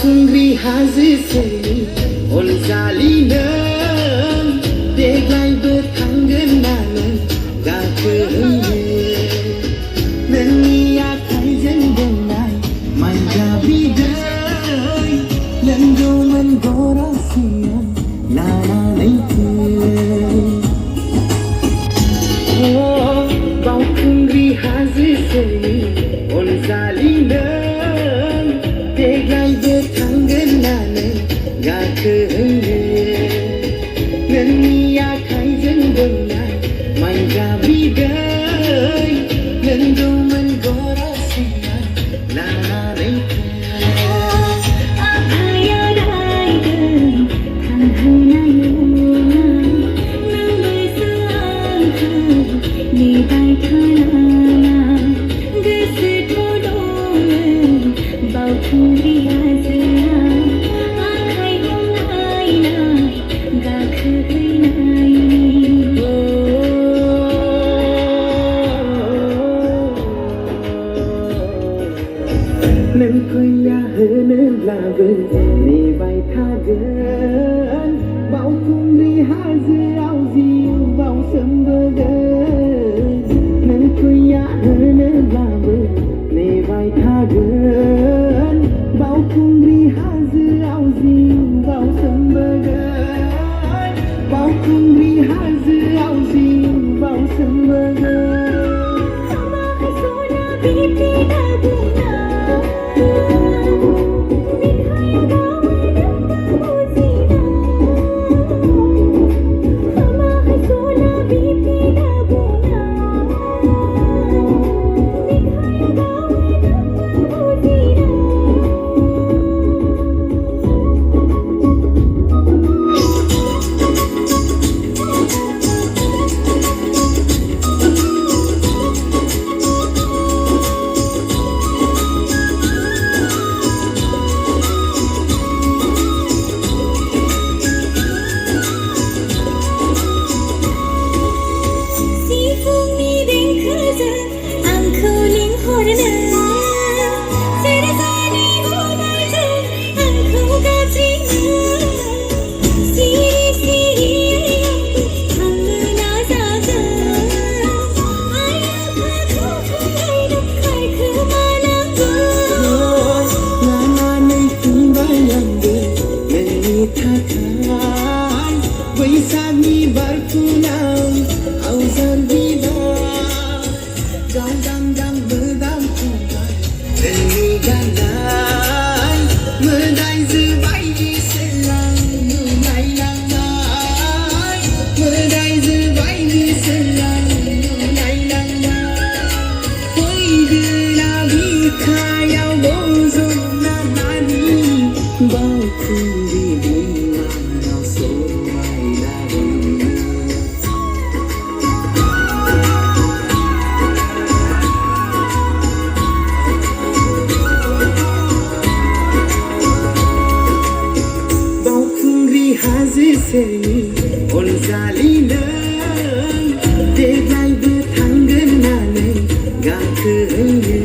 बावखुंग्रि हाजोसेनि अनजालि नों देग्लायबो थांगोन ना नों गाखोहैनो नोंनि आखाइजों दोननाय माइब्रा बिदै लोंगौमोन गरासेयाव लानानै फै बावखुंग्रि हाजोसेनि अनजालि नों देग्लायबो थांगोन ना नों गाखोहैनो नोंनि आखाइजों दोननाय माइब्रा बिदै लोंगौमोन गरासेयाव लानानै बावखुंग्रि हाजोआ आखाइ हमलायनाय गाखोहैनायनि नों फैया होनोब्लाबो नेबाय थागोन बावखुंग्रि हाजोआव जिउ बावसोमबोगोन नों फैया होनोब्लाबो नेबाय थागोन बावखुंग्रि हाजोआव जिउ बावसोमबोगोन बावखुंग्रि हाजोआव जिउ बावसोमबोगोन बैसागनि बारफुनाव आवजार बिबार गावदां दां मोदाम फुंबाय नोंनि गाननाय मोदायजो बायदि सोलां नुनाय नांनाय मोदायजो बायदि सोलां नुनाय नांनाय फैदोना बिखायाव बज'ना नानि बावखुंग्रि हाजोसेनि अनजालि नों देग्लायबो थांगोन ना नों गाखोहैनो